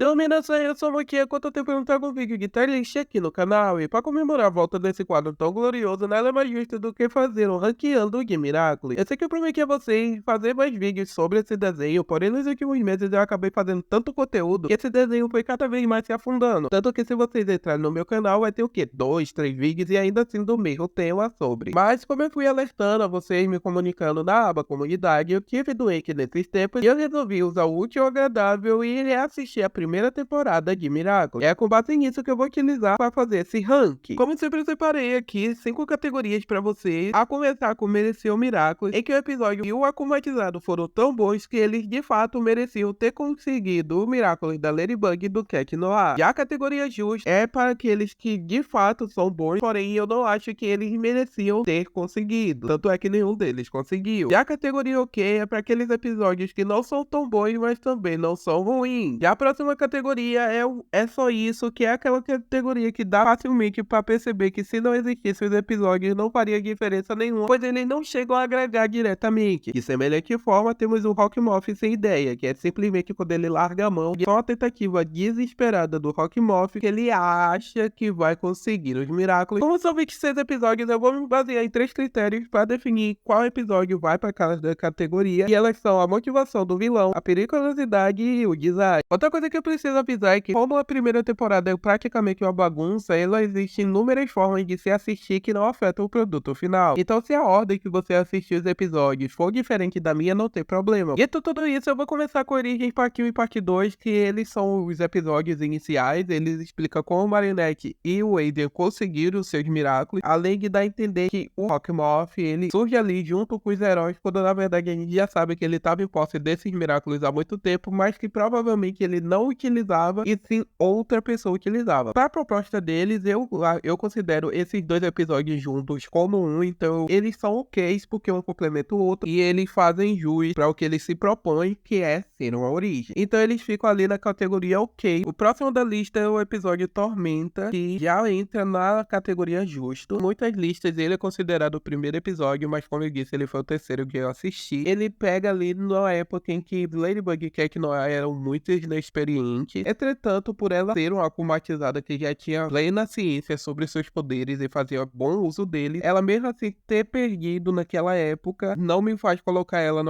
Dominação, eu sou aqui há quanto tempo eu não trago um vídeo de playlist aqui no canal, e para comemorar a volta desse quadro tão glorioso, nada mais justo do que fazer um ranqueando de Miraculous. Eu sei que eu prometi a vocês fazer mais vídeos sobre esse desenho, porém nos últimos meses eu acabei fazendo tanto conteúdo que esse desenho foi cada vez mais se afundando. Tanto que se vocês entrarem no meu canal vai ter o quê? 2, 3 vídeos e ainda assim do mesmo tema sobre. Mas como eu fui alertando a vocês, me comunicando na aba comunidade, eu tive doente nesses tempos e eu resolvi usar o útil ao agradável e reassistir a primeira temporada de Miraculous. É com base nisso que eu vou utilizar para fazer esse ranking. Como sempre, eu separei aqui 5 categorias para vocês, a começar com merecer o Miraculous, em que o episódio e o akumatizado foram tão bons que eles de fato mereciam ter conseguido o Miraculous da Ladybug e do Cat Noir. Já a categoria justa é para aqueles que de fato são bons, porém eu não acho que eles mereciam ter conseguido. Tanto é que nenhum deles conseguiu. Já a categoria ok é para aqueles episódios que não são tão bons, mas também não são ruins. Já a próxima categoria é só isso, que é aquela categoria que dá facilmente para perceber que se não existissem os episódios não faria diferença nenhuma, pois eles não chegam a agregar diretamente. De semelhante forma, temos o Rockmoff sem ideia, que é simplesmente quando ele larga a mão, só a tentativa desesperada do Rockmoff que ele acha que vai conseguir os Miraculous. Como são 26 episódios, eu vou me basear em 3 critérios para definir qual episódio vai para cada categoria, e elas são a motivação do vilão, a periculosidade e o design. Outra coisa que eu preciso avisar é que, como a primeira temporada é praticamente uma bagunça, ela existe inúmeras formas de se assistir que não afetam o produto final. Então, se a ordem que você assistir os episódios for diferente da minha, não tem problema. Dito tudo isso, eu vou começar com Origens Parte 1 e Parte 2, que eles são os episódios iniciais. Eles explicam como o Marinette e o Adrian conseguiram os seus Miraculous, além de dar a entender que o Rockmoff, ele surge ali junto com os heróis, quando na verdade a gente já sabe que ele estava em posse desses Miraculous há muito tempo, mas que provavelmente ele não utilizava e sim outra pessoa utilizava. Para a proposta deles, eu considero esses 2 episódios juntos como um, então eles são ok porque um complementa o outro e eles fazem jus para o que eles se propõem, que é ser uma origem. Então eles ficam ali na categoria ok. O próximo da lista é o episódio Tormenta, que já entra na categoria justo. Muitas listas ele é considerado o primeiro episódio, mas como eu disse, ele foi o terceiro que eu assisti. Ele pega ali na época em que Ladybug e Cat Noir eram muito inexperientes. Entretanto, por ela ser uma akumatizada que já tinha plena ciência sobre seus poderes e fazia bom uso deles, ela mesmo assim ter perdido naquela época não me faz colocar ela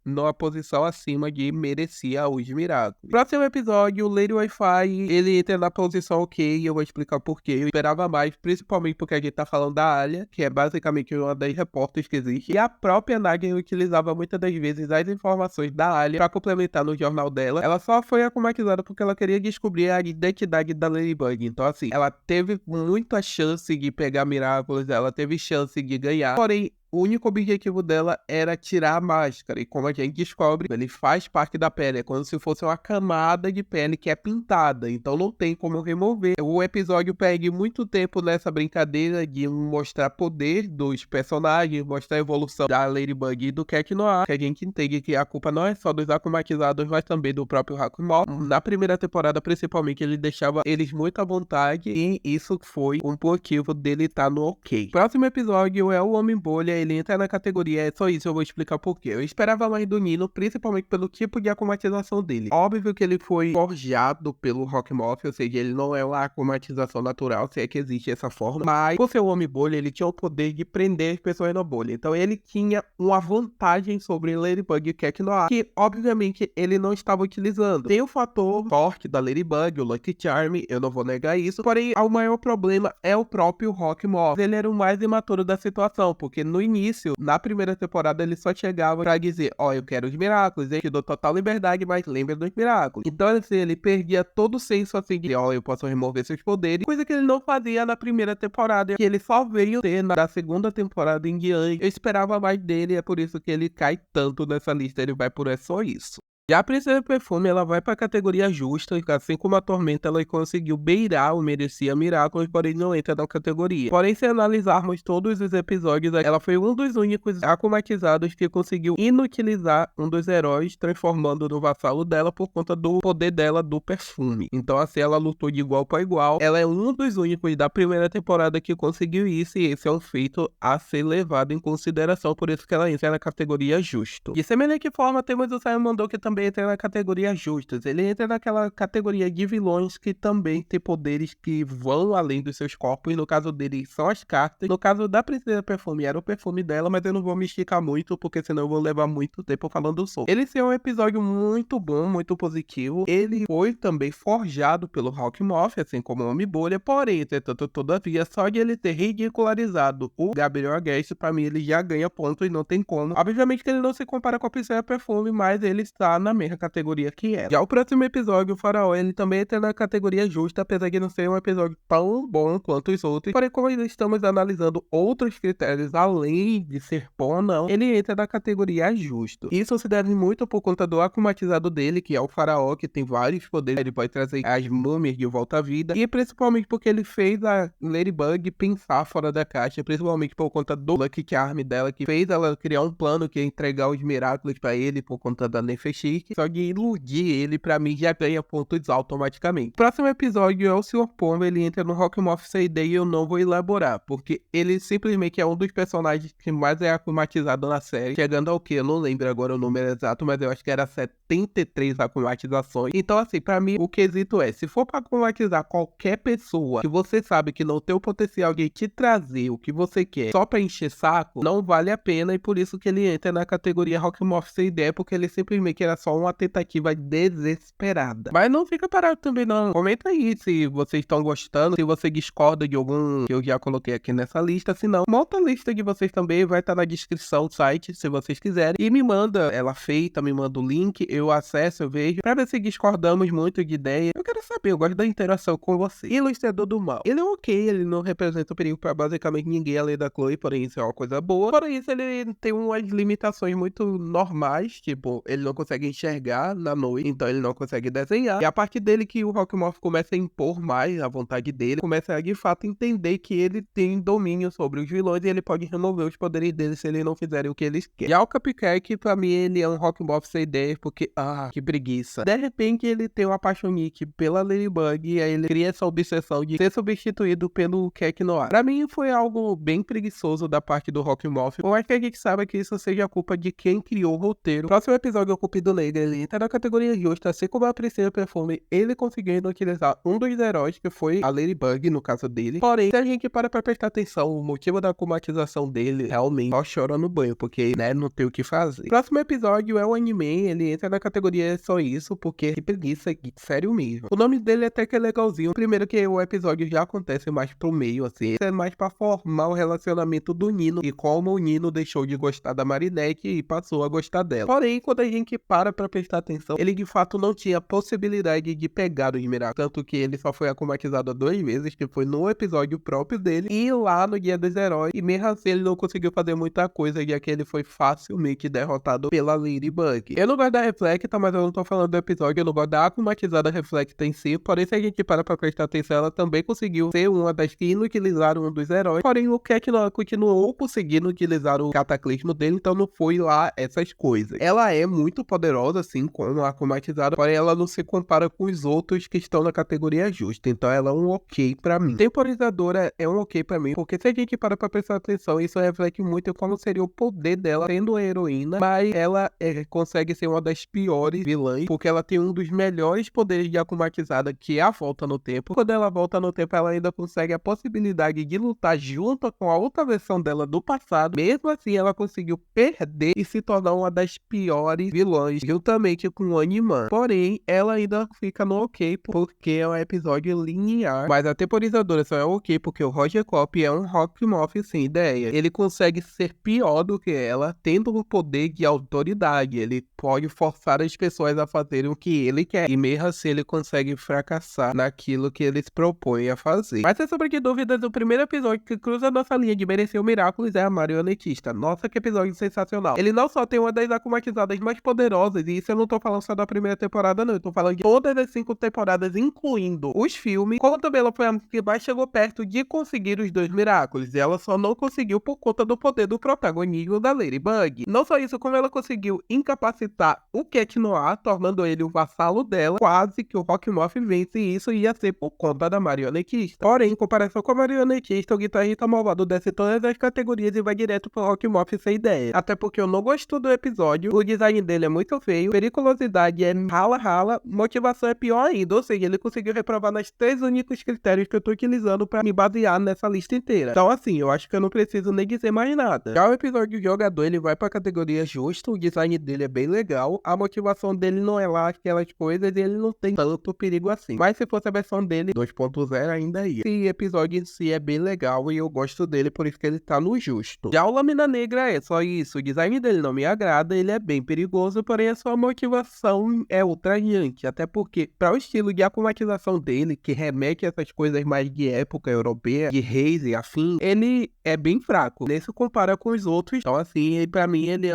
numa posição acima de merecia os Miraculous. Próximo episódio, o Lady Wi-Fi, ele entra na posição ok, e eu vou explicar por quê. Eu esperava mais, principalmente porque a gente tá falando da Alia, que é basicamente uma das repórteres que existe, e a própria Nagin utilizava muitas das vezes as informações da Alia para complementar no jornal dela. Ela só foi akumatizada porque ela queria descobrir a identidade da Ladybug. Então assim, ela teve muita chance de pegar Miraculous, ela teve chance de ganhar, porém o único objetivo dela era tirar a máscara, e como a gente descobre, ele faz parte da pele, é como se fosse uma camada de pele que é pintada, então não tem como remover. O episódio perde muito tempo nessa brincadeira de mostrar poder dos personagens, mostrar a evolução da Ladybug e do Cat Noir, que a gente entende que a culpa não é só dos akumatizados, mas também do próprio Rockmoff. Na primeira temporada, principalmente, ele deixava eles muito à vontade, e isso foi um motivo dele estar no ok. Próximo episódio é o Homem-Bolha. Ele entra na categoria, é só isso, eu vou explicar por quê. Eu esperava mais do Nino, principalmente pelo tipo de akumatização dele. Óbvio que ele foi forjado pelo Rockmoff, ou seja, ele não é uma akumatização natural, se é que existe essa forma, mas por ser o Homem-Bolha, ele tinha o poder de prender as pessoas na bolha. Então ele tinha uma vantagem sobre Ladybug e Cat Noir, que obviamente ele não estava utilizando. Tem o fator forte da Ladybug, o Lucky Charm, eu não vou negar isso, porém o maior problema é o próprio Rockmoff. Ele era o mais imaturo da situação, porque no início, na primeira temporada, ele só chegava pra dizer, ó, eu quero os Miraculous, eu te dou total liberdade, mas lembra dos Miraculous. Então, assim, ele perdia todo o senso, assim, de, ó, eu posso remover seus poderes, coisa que ele não fazia na primeira temporada, que ele só veio ter na segunda temporada em diante. Eu esperava mais dele, é por isso que ele cai tanto nessa lista, ele vai por é só isso. Já a Princesa Perfume, ela vai para a categoria justa, assim como a Tormenta, ela conseguiu beirar o Merecia Miraculous, porém não entra na categoria. Porém, se analisarmos todos os episódios, ela foi um dos únicos akumatizados que conseguiu inutilizar um dos heróis, transformando no vassalo dela por conta do poder dela do perfume. Então, assim, ela lutou de igual para igual. Ela é um dos únicos da primeira temporada que conseguiu isso, e esse é um feito a ser levado em consideração, por isso que ela entra na categoria justo. De semelhante forma, temos o Simon Doe, que também também entra na categoria justos. Ele entra naquela categoria de vilões que também tem poderes que vão além dos seus corpos. No caso dele, são as cartas. No caso da Princesa Perfume, era o perfume dela, mas eu não vou me esticar muito, porque senão eu vou levar muito tempo falando sobre. Ele é um episódio muito bom, muito positivo. Ele foi também forjado pelo Hawkmoth, assim como o Homem-Bolha, porém, entretanto, todavia, só de ele ter ridicularizado o Gabriel Aguest, pra mim ele já ganha ponto e não tem como. Obviamente que ele não se compara com a Princesa Perfume, mas ele está na mesma categoria que ela. Já o próximo episódio, o Faraó, ele também entra na categoria justa, apesar de não ser um episódio tão bom quanto os outros. Porém, como estamos analisando outros critérios além de ser bom ou não, ele entra na categoria justo. Isso se deve muito por conta do akumatizado dele, que é o Faraó, que tem vários poderes, ele pode trazer as múmias de volta à vida, e principalmente porque ele fez a Ladybug pensar fora da caixa, principalmente por conta do Lucky Charm dela, que fez ela criar um plano que ia entregar os Miraculous pra ele por conta da Nefechique. Só de iludir ele, pra mim, já ganha pontos automaticamente. Próximo episódio é o Sr. Pomba, ele entra no Hawkmoth CD e eu não vou elaborar, porque ele simplesmente é um dos personagens que mais é akumatizado na série, chegando ao que? Eu não lembro agora o número exato, mas eu acho que era 73 akumatizações. Então, assim, pra mim, o quesito é, se for pra akumatizar qualquer pessoa que você sabe que não tem o potencial de te trazer o que você quer só pra encher saco, não vale a pena, e por isso que ele entra na categoria Hawkmoth sem ideia, porque ele simplesmente era só uma tentativa desesperada. Mas não fica parado também não. Comenta aí se vocês estão gostando, se você discorda de algum que eu já coloquei aqui nessa lista, se não, monta a lista de vocês também, vai estar na descrição do site, se vocês quiserem, e me manda ela feita, me manda o link, eu acesso, eu vejo, pra ver se discordamos muito de ideia. Eu quero saber, eu gosto da interação com você. Ilustrador do Mal. Ele é ok, ele não representa o perigo pra basicamente ninguém além da Chloe, porém isso é uma coisa boa. Porém isso, ele tem umas limitações muito normais, tipo, ele não consegue enxergar na noite, então ele não consegue desenhar. E a partir dele que o Hawkmoth começa a impor mais a vontade dele, começa a de fato entender que ele tem domínio sobre os vilões e ele pode remover os poderes dele se eles não fizerem o que eles querem. Já o Cupcake, pra mim, ele é um Hawkmoth sem ideia, porque, que preguiça. De repente, ele tem uma apaixonique pela Ladybug e aí ele cria essa obsessão de ser substituído pelo Cake Noir. Pra mim, foi algo bem preguiçoso da parte do Hawkmoth. Eu acho que a gente sabe que isso seja culpa de quem criou o roteiro. Próximo episódio é o Cupido Negra, ele entra na categoria justa, assim como a Princesa Perfume, ele conseguindo utilizar um dos heróis, que foi a Ladybug, no caso dele. Porém, se a gente para pra prestar atenção, o motivo da acumatização dele realmente só chora no banho, porque, né, não tem o que fazer. Próximo episódio é o anime, ele entra na categoria só isso, porque que preguiça, sério mesmo. O nome dele até que é legalzinho, primeiro que o episódio já acontece mais pro meio, assim, é mais pra formar o relacionamento do Nino, e como o Nino deixou de gostar da Marinette e passou a gostar dela. Porém, quando a gente para pra prestar atenção, ele de fato não tinha possibilidade de pegar os Miraculous, tanto que ele só foi akumatizado 2 vezes, que foi no episódio próprio dele, e lá no Dia dos Heróis, e mesmo assim ele não conseguiu fazer muita coisa, já que ele foi facilmente derrotado pela Ladybug. Eu não gosto da Reflecta, mas eu não tô falando do episódio, eu não gosto da akumatizada Reflecta em si, porém se a gente para pra prestar atenção, ela também conseguiu ser uma das que inutilizaram um dos heróis, porém o Cat continuou conseguindo utilizar o cataclismo dele, então não foi lá essas coisas. Ela é muito poderosa, assim, como a akumatizada, porém ela não se compara com os outros que estão na categoria justa, então ela é um ok pra mim. Temporizadora é um ok pra mim, porque se a gente para pra prestar atenção, isso reflete muito como seria o poder dela sendo a heroína, mas ela consegue ser uma das piores vilãs, porque ela tem um dos melhores poderes de akumatizada, que é a volta no tempo. Quando ela volta no tempo, ela ainda consegue a possibilidade de lutar junto com a outra versão dela do passado. Mesmo assim, ela conseguiu perder e se tornar uma das piores vilãs, juntamente com o Animan. Porém, ela ainda fica no ok, porque é um episódio linear. Mas a temporizadora só é ok porque o Roger Cop é um Hawkmoth sem ideia. Ele consegue ser pior do que ela, tendo um poder de autoridade. Ele pode forçar as pessoas a fazerem o que ele quer. E mesmo assim, ele consegue fracassar naquilo que ele se propõe a fazer. Mas sem sombra de dúvidas, o primeiro episódio que cruza a nossa linha de merecer o Miraculous é a Marionetista. Nossa, que episódio sensacional. Ele não só tem uma das akumatizadas mais poderosas, e isso eu não tô falando só da primeira temporada, não. Eu tô falando de todas as 5 temporadas, incluindo os filmes. Como também ela foi a que mais chegou perto de conseguir os 2 Miraculous. E ela só não conseguiu por conta do poder do protagonismo da Ladybug. Não só isso, como ela conseguiu incapacitar o Cat Noir, tornando ele o vassalo dela, quase que o Hawkmoth vence, e isso ia ser por conta da Marionetista. Porém, em comparação com a Marionetista, o guitarrista malvado desce todas as categorias e vai direto pro Hawkmoth sem ideia. Até porque eu não gosto do episódio, o design dele é muito feio. feio, periculosidade é rala, motivação é pior ainda, ou seja, ele conseguiu reprovar nos 3 únicos critérios que eu tô utilizando pra me basear nessa lista inteira. Então assim, eu acho que eu não preciso nem dizer mais nada. Já o episódio do jogador, ele vai pra categoria justa, o design dele é bem legal, a motivação dele não é lá aquelas coisas e ele não tem tanto perigo assim. Mas se fosse a versão dele 2.0 ainda ia. Esse episódio em si é bem legal e eu gosto dele, por isso que ele tá no justo. Já o Lâmina Negra é só isso, o design dele não me agrada, ele é bem perigoso, porém a sua motivação é ultrajante, até porque para o estilo de automatização dele, que remete a essas coisas mais de época europeia, de reis e afim, ele é bem fraco, nem se compara com os outros, então assim, pra mim ele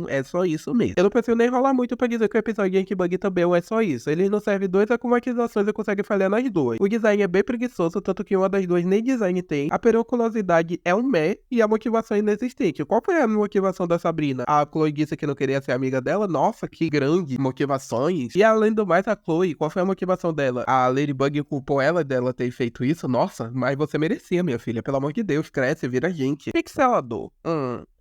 é só isso mesmo. Eu não preciso nem enrolar muito pra dizer que o episódio de Yankee também é só isso, ele não serve 2 automatizações e consegue falhar nas 2. O design é bem preguiçoso, tanto que uma das 2 nem design tem, a periculosidade é um meh e a motivação é inexistente. Qual foi a motivação da Sabrina? A Chloe disse que não queria ser amiga dela, nossa, que grande motivações. E além do mais, a Chloe, qual foi a motivação dela? A Ladybug culpou ela dela ter feito isso? Nossa, mas você merecia, minha filha, pelo amor de Deus, cresce, vira gente. Pixelador.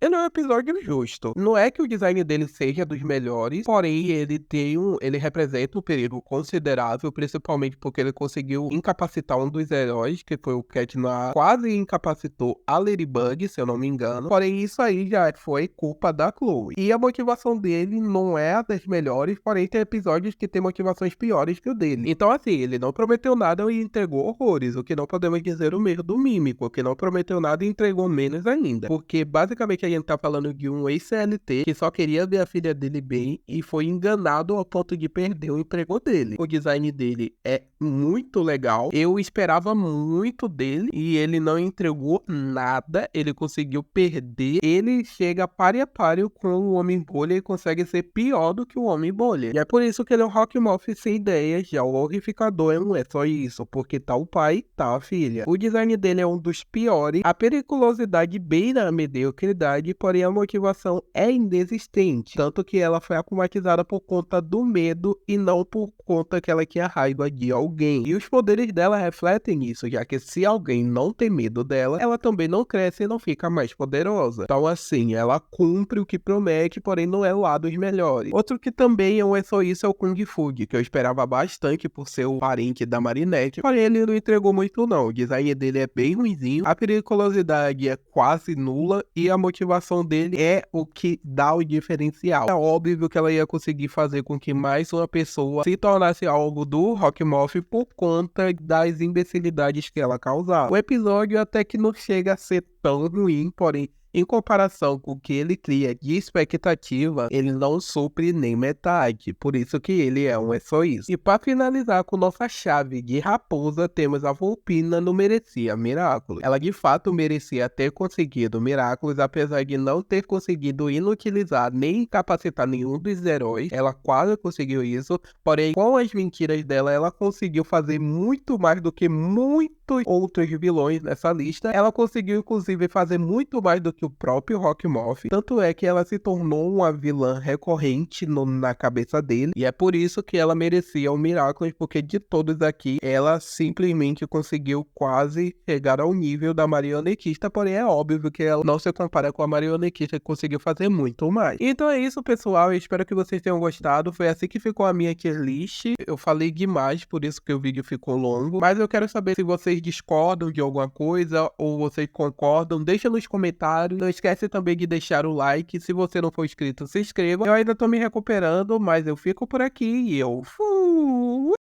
Ele é um episódio justo. Não é que o design dele seja dos melhores, porém ele representa um perigo considerável, principalmente porque ele conseguiu incapacitar um dos heróis, que foi o Cat Noir, quase incapacitou a Ladybug, se eu não me engano. Porém, isso aí já foi culpa da Chloe. E a motivação dele não é a das melhores, porém tem episódios que tem motivações piores que o dele. Então assim, ele não prometeu nada e entregou horrores, o que não podemos dizer o mesmo do Mímico, que não prometeu nada e entregou menos ainda. Porque basicamente a gente tá falando de um ex-CLT que só queria ver a filha dele bem e foi enganado ao ponto de perder o emprego dele. O design dele é muito legal, eu esperava muito dele e ele não entregou nada, ele conseguiu perder, ele chega páreo a páreo com o Homem-Bolha e consegue ser pior do que o Homem-Bolha. E é por isso que ele é um Rockmoff sem ideias, já o Horrificador não é só isso, porque tá o pai, tá a filha. O design dele é um dos piores, a periculosidade beira a mediocridade, porém a motivação é inexistente, tanto que ela foi automatizada por conta do medo e não por conta que ela tinha raiva de alguém. E os poderes dela refletem isso, já que se alguém não tem medo dela, ela também não cresce e não fica mais poderosa. Então assim, ela cumpre o que promete, porém não é lá dos melhores. Outro que também não é só isso é o Kung Fu, que eu esperava bastante por ser o parente da Marinette, porém ele não entregou muito não. O design dele é bem ruinzinho, a periculosidade é quase nula e a motivação dele é o que dá o diferencial. É óbvio que ela ia conseguir fazer com que mais uma pessoa se tornasse algo do Rockmoff por conta das imbecilidades que ela causava. O episódio até que não chega a ser tão ruim, porém em comparação com o que ele cria de expectativa, ele não supre nem metade, por isso que ele é só isso. E para finalizar com nossa chave de raposa, temos a Volpina no Merecia Miraculous. Ela de fato merecia ter conseguido Miraculous, apesar de não ter conseguido inutilizar nem incapacitar nenhum dos heróis, ela quase conseguiu isso, porém com as mentiras dela, ela conseguiu fazer muito mais do que muitos outros vilões nessa lista. Ela conseguiu inclusive fazer muito mais do que o próprio Rockmoff, tanto é que ela se tornou uma vilã recorrente na cabeça dele, e é por isso que ela merecia o Miraculous, porque de todos aqui, ela simplesmente conseguiu quase chegar ao nível da marionetista, porém é óbvio que ela não se compara com a marionetista que conseguiu fazer muito mais. Então é isso, pessoal, eu espero que vocês tenham gostado, foi assim que ficou a minha tier list. Eu falei demais, por isso que o vídeo ficou longo, mas eu quero saber se vocês discordam de alguma coisa ou vocês concordam, deixa nos comentários. Não esquece também de deixar o like, se você não for inscrito, se inscreva. Eu ainda tô me recuperando, mas eu fico por aqui e eu fui!